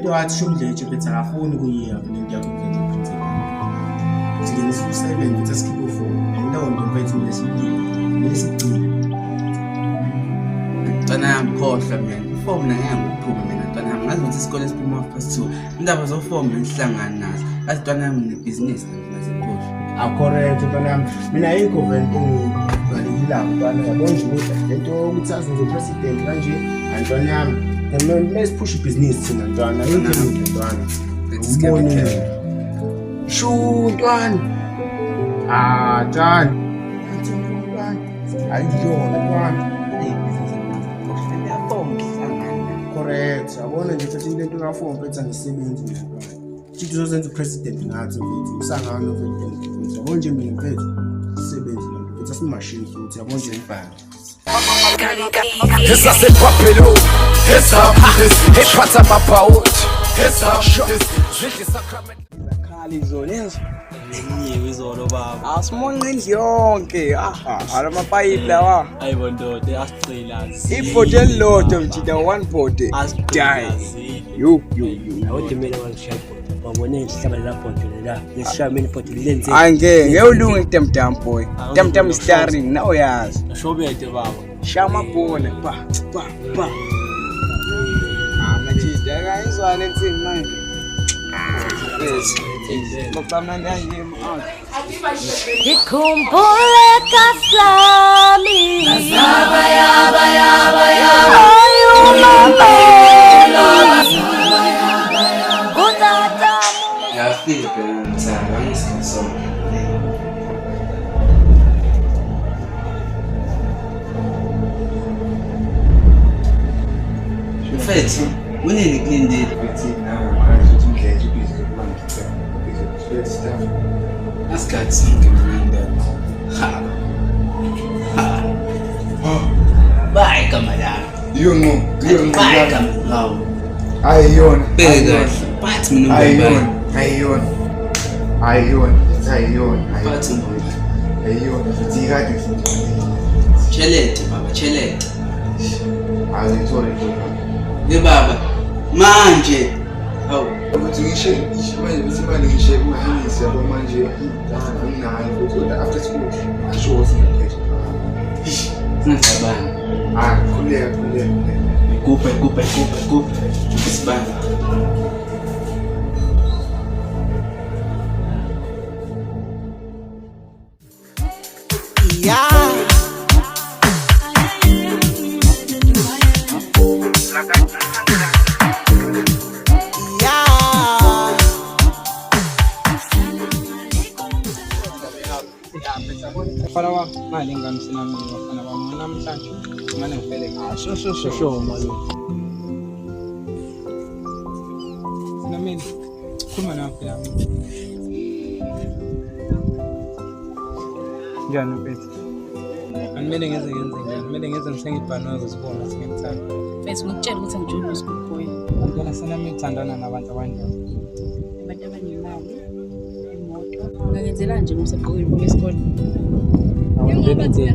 into wathi shumdletshe bethi akafuni ukuyiya kulento yakho mfethu principal. Singene sisebenze bethi asikhiphe ufomu. Leyo nto mfethu lesiyile. Lesigcina. Ntwana yami khohlwa mina. Ifomu nayo ngikuphuma mina ntwana yami. Ngazi ukuthi isikole siphuma past 2. Indaba zofomu bengihlangana nazo. Azi ntwana yami nebusiness ngiziphosha. Correct ntwana yami. Mina ayikho vento ngibalekile ntwana yabona nje ukuthi lento ukuthi azenze president kanje ntwana yami. Let's push business thina ntwana yini ntwana. Ubone. Shu ntwana. Ntwana. Ayiyona ntwana. Correct. Yabona nje ukuthi lento kafomu bethu angisebenzi ntwana. Chithi uzozenza president ngathi mfethu. Usangana mfethu. Yabona nje mina mfethu sisebenzi lento. Bethu asimashini futhi yabona nje ibhanga. Hesa se papelo, hesa, hepata mapaut, hesa, zwidli sacrament. Khali izolenzo. Yini izolo baba. Asimonqindi yonke. Alamapayipi lawa. Hayibo ndoda asicela. Ifoto elilodwa mjida one body. Die. You. Awudimela wangishaya. Wabone isihlaba lapho nje la. Lesishameni ifoto lenze. Angeke ulunge temtam boy. Temtam starring now yazi. Shobete baba. Shama bona pa. Majida kayizwana ensini manje. Dikhumbule kaslami Yaba Ngiyafika phela mthanda angisikhathi. Mfethu, unini kulindile? Asikhathi sonke mina. Bye kamalanga. Yongo. Bye kamalanga. Ayiyona. Beka. Bathi mina Ayiyona. Bathi mina. Ayiyona. Futhi kade Chelete baba, chelete. Ayithole nje. Ye baba. Manje. Hawu. Ukuthi ngisho manje imali ngisho imahingisi yabo manje anginayo kodwa after school asho ukuthi ngekhetha. Singasabani. Khuleka. Kuphe. Sibani. Fala wa mali ngamsina mina bafana bami namhlanje manje ngifele Sho malu. sina mina khuluma nawe phela njani mfethu Kumele ngenze njani kumele ngenze ngisengibhanoza ukuzibona singekuthanda Mfethu ngikutshela ukuthi angijoni no-school boy ngiyana sana mithandana nabantu abanjalo abantu abanemali imoto ungangenzela nje umsegqoka uniform yesikole ekanje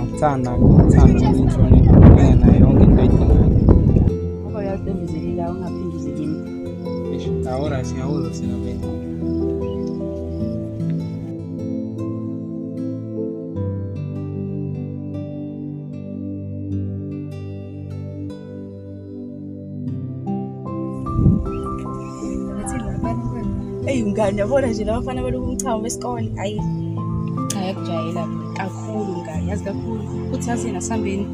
Ngithanda ngitshone ngena yonke into edingayo ngoba uyazenzelela ungaphindi uzikini ahora siyawuza sina bena ngane yabona nje labafana baloko umchawo wesikole hayi cha yakujayela kakhulu ngane yazi kakhulu futhi yazi nasambeni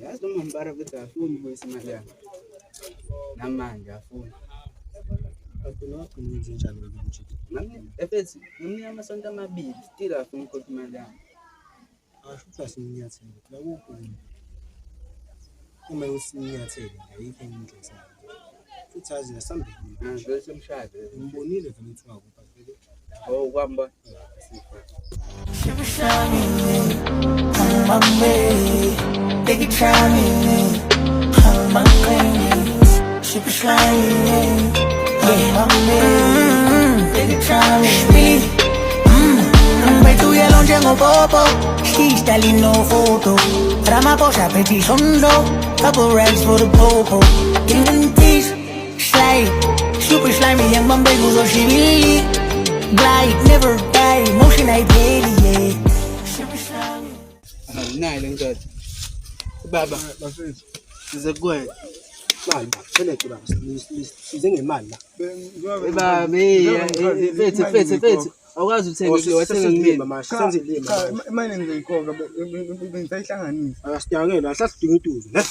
Yazi noma mbara ukuthi afuni ukuyisa imali yakhe. Namanje afuni. Akho ngenze njalo nje. Nami efethi ngimnika amasonto amabili still afuni ukukhokha imali yakhe. Asho ukuthi asinyathele. Lakuphi? Uma usinyathele ayikho indlela. Futhi azi nasambili. Ngizwe semshado. Ngibonile vele ukuthi ungakupha vele. Oh kwamba She was shining on my way. They keep trying on my way. She was shining on my way. They keep trying me. uyelo njengopopo Shistali no photo Ramaphosa petition low Couple rags for the popo Kingdom teeth Slide Super slimy young Bombay uzoshibili Glide never die Motion I play yeah Super slimy Nayo le ndoda. Baba, size kuwe. Mali, select baba. Size ngemali la. Baba, fethu. Awukazi uthenga wathenga ngimini. Mama, senze ilima. Imali ngizoyikhokha bengizayihlanganisa. Asiyangela, asasidinga ituzo, ne?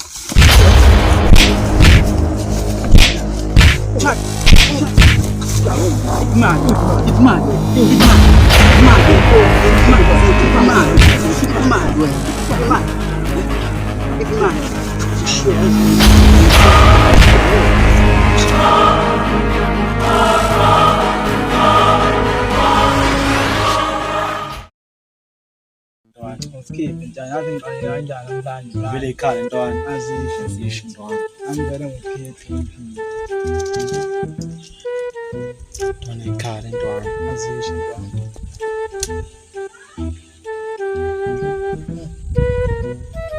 Skip njani yazi ngiqale kanjani namhlanje Vele ikhaya ntwana. azisho ntwana. angivele ngiphethe Ntwana ikhaya ntwana. azisho ntwana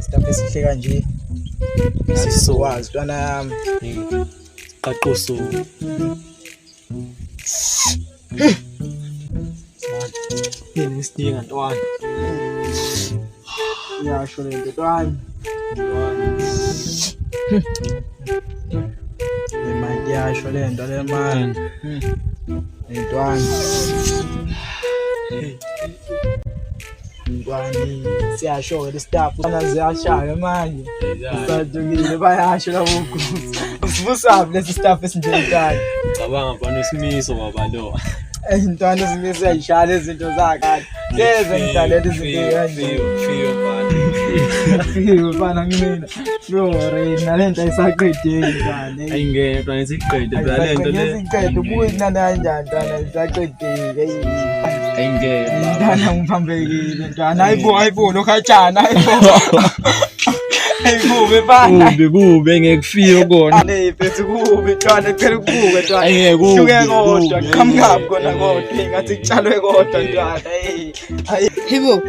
Stop esihle kanje sisokwazi ntwana yami Qaqoso. Yini isidinga ntwana. yasho lento ntwana imali yasho lento le mali ntwana Ngwani siyasho ke staff kana ziyashaya manje sadukile bayasho labo ukuthi usibusabi lesi staff esinjengani Cabanga bani isimiso baba lo. Intwana zimisa yishaya izinto zakhe lezi ngidalele izinto kanje Fiyo bani. Fiyo bana ngimina Flore nalento ayisaqedile ngane Ayingene ntwana isiqede phela lento le. Ayisaqedile ubuyi nana kanjani ntwana ayisaqedile Ayingene. ntwana ngiphambekile ntwana ayibo lokhatshana ayibuke bana Kube ngekufiyo kona. Nephethu kubi ntwana ecela ukubuke ntwana Ayingeke kubi. Hluke kodwa qhamukabi kona kodwa ngathi kutshalwe kodwa ntwana Hibo,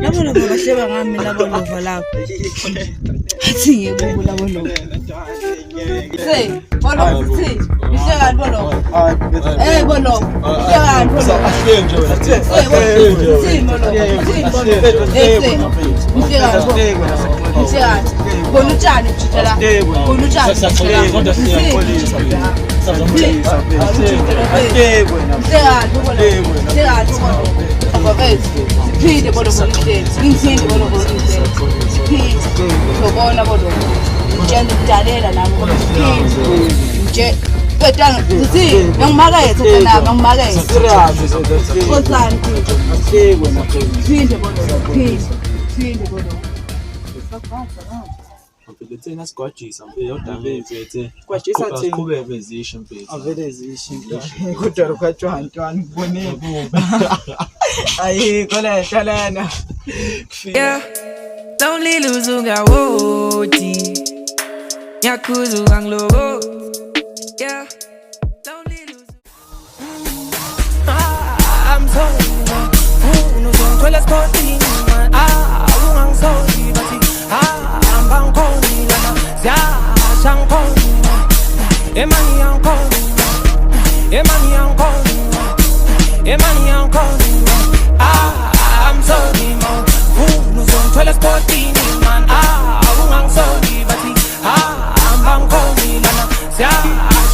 yabona ngoba hleba ngami labo lova lapho. Athi ngiyekubo labo lova. Hey, bolo, hey, ihleka bolo. Bolo. Ihleka bolo. Ahle nje wena. Hey, bolo. Ihleka. Bona utshani jitela. Bona utshani. Kodwa siyaxolisa. Phinde bolo bonithethe ngithinde bolo bonithethe phinde ngobona bolo ngitshela ukudalela nami nje betanga uthi ngimakethe phela ngimakethe kodwani phinde bolo phinde bolo Thina sigwajisa mfethu odabeni mfethu. Sigwajisa thina. Qhubeke bezisho mfethu. avele zishinto kodwa lokhatshwa ntwana kubonile ayikho lento lena Yeah, lonely luzunga woti Nyakuzu anglogo Yeah, lonely I'm sorry no son toilet sporting I'm sorry but I'm bankoni ya shankoni emani yankoni I'm sorry man no son toilet sporting man I'm sorry but I'm bankoni ya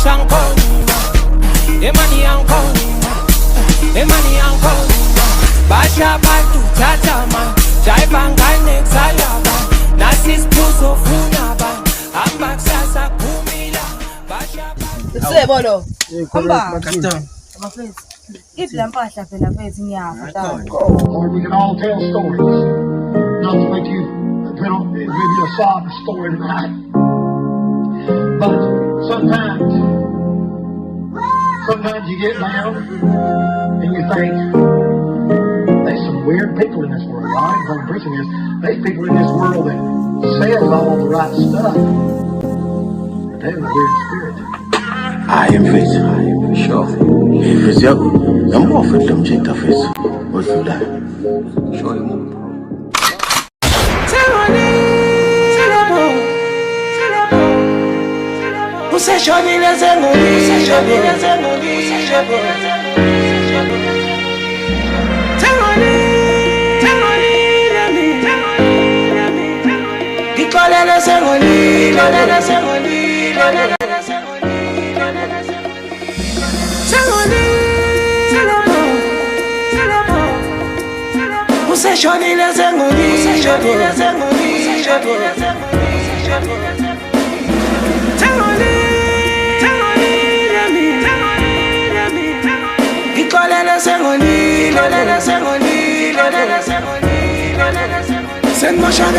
shankoni emani yankoni Basha bantu tata man Jaiba ngane xalaba Nasi spuso funaba Amba kusasa kumila Basha Sise bolo hamba Katong. abafethu idla mpahla phela mfethu ngiyafa tata Or we can all tell stories. Not to make you give you a sob story tonight. But sometimes you get down and you think there's some weird people in this world. I ain't going to preach this. There's people in this world that says all the right stuff, but they have a weird spirit. I am for sure. If it's your, I'm more for them, Jake, of it. What's that? Shorty moving pro. Useshonile Sen boşa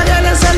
gele sen